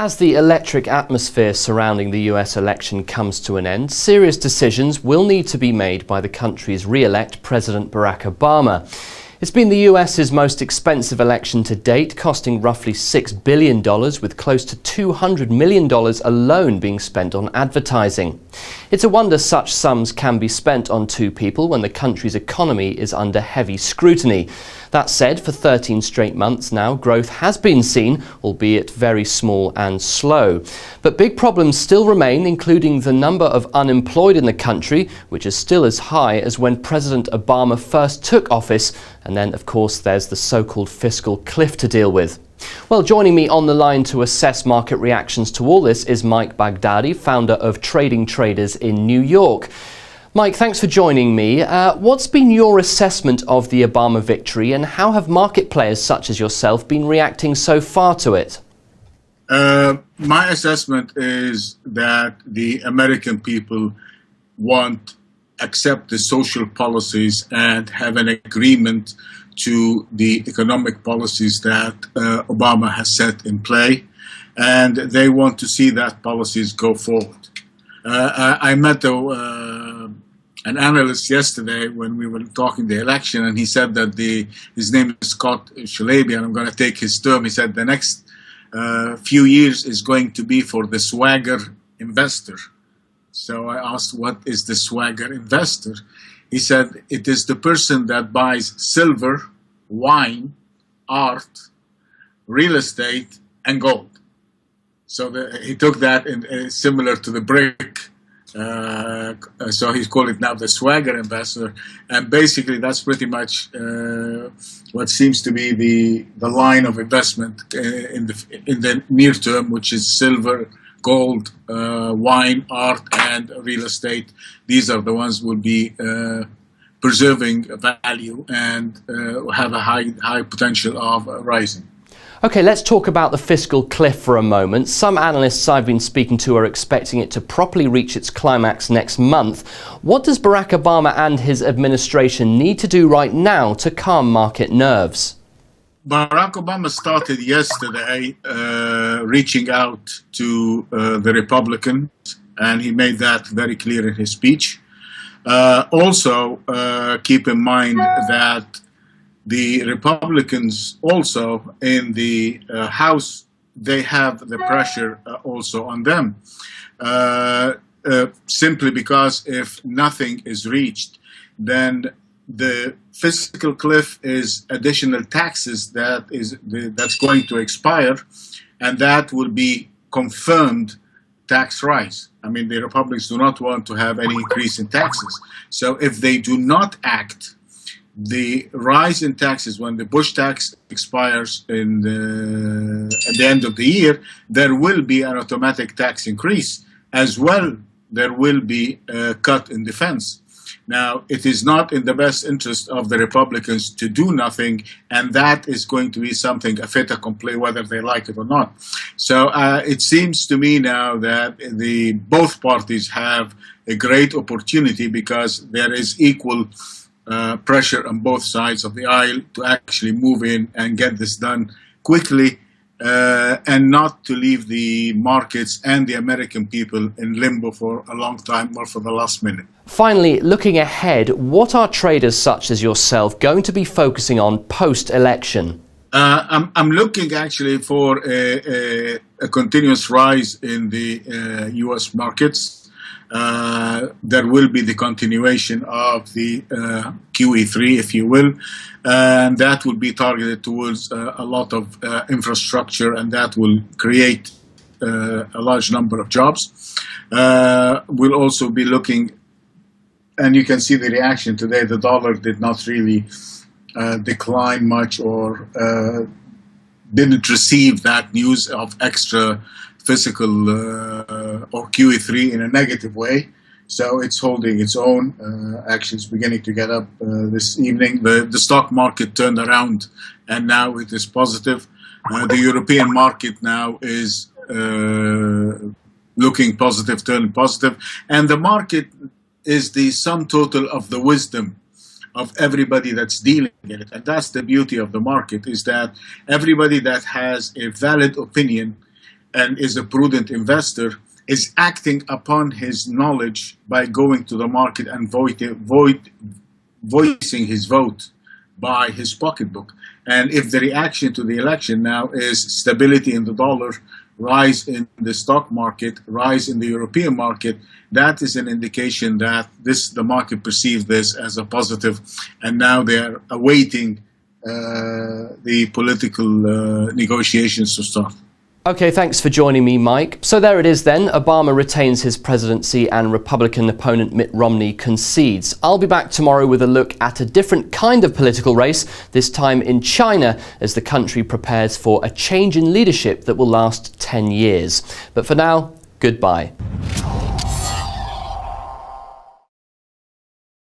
As the electric atmosphere surrounding the US election comes to an end, serious decisions will need to be made by the country's re-elect President Barack Obama. It's been the US's most expensive election to date, costing roughly $6 billion, with close to $200 million alone being spent on advertising. It's a wonder such sums can be spent on two people when the country's economy is under heavy scrutiny. That said, for 13 straight months now, growth has been seen, albeit very small and slow. But big problems still remain, including the number of unemployed in the country, which is still as high as when President Obama first took office. And then, of course, there's the so-called fiscal cliff to deal with. Well, joining me on the line to assess market reactions to all this is Mike Baghdady, founder of Trading Traders in New York. Mike, thanks for joining me. What's been your assessment of the Obama victory, and how have market players such as yourself been reacting so far to it? My assessment is that the American people accept the social policies and have an agreement to the economic policies that Obama has set in play, and they want to see that policies go forward. I met an analyst yesterday when we were talking the election, and he said that his name is Scott Shalaby, and I'm going to take his term. He said the next few years is going to be for the swagger investor. So I asked, what is the swagger investor? He said it is the person that buys silver, wine, art, real estate, and gold. So he took that similar to the brick. So he's called it now the swagger investor, and basically that's pretty much what seems to be the line of investment in the near term, which is silver, gold, wine, art, and real estate. These are the ones who will be preserving value and have a high potential of rising. Okay, let's talk about the fiscal cliff for a moment. Some analysts I've been speaking to are expecting it to properly reach its climax next month. What does Barack Obama and his administration need to do right now to calm market nerves? Barack Obama started yesterday reaching out to the Republicans, and he made that very clear in his speech. Also, keep in mind that the Republicans also in the House, they have the pressure also on them, simply because if nothing is reached, then the fiscal cliff is additional taxes that's going to expire, and that will be confirmed tax rise. I mean, the Republicans do not want to have any increase in taxes. So if they do not act, the rise in taxes, when the Bush tax expires at the end of the year, there will be an automatic tax increase. As well, there will be a cut in defense. Now, it is not in the best interest of the Republicans to do nothing, and that is going to be something, a fait accompli, whether they like it or not. So it seems to me now that both parties have a great opportunity, because there is equal pressure on both sides of the aisle to actually move in and get this done quickly, and not to leave the markets and the American people in limbo for a long time or for the last minute. Finally, looking ahead, what are traders such as yourself going to be focusing on post-election? I'm looking actually for a continuous rise in the U.S. markets. There will be the continuation of the QE3, if you will, and that will be targeted towards a lot of infrastructure, and that will create a large number of jobs. We'll also be looking, and you can see the reaction today, the dollar did not really decline much, or didn't receive that news of extra fiscal or QE3 in a negative way. So it's holding its own. Actually, it's beginning to get up this evening. The stock market turned around, and now it is positive. The European market now is looking positive, turning positive. And the market is the sum total of the wisdom of everybody that's dealing in it. And that's the beauty of the market, is that everybody that has a valid opinion and is a prudent investor, is acting upon his knowledge by going to the market and voicing his vote by his pocketbook. And if the reaction to the election now is stability in the dollar, rise in the stock market, rise in the European market, that is an indication that the market perceives this as a positive, and now they're awaiting the political negotiations to start. Okay, thanks for joining me, Mike. So there it is then. Obama retains his presidency and Republican opponent Mitt Romney concedes. I'll be back tomorrow with a look at a different kind of political race, this time in China, as the country prepares for a change in leadership that will last 10 years. But for now, goodbye.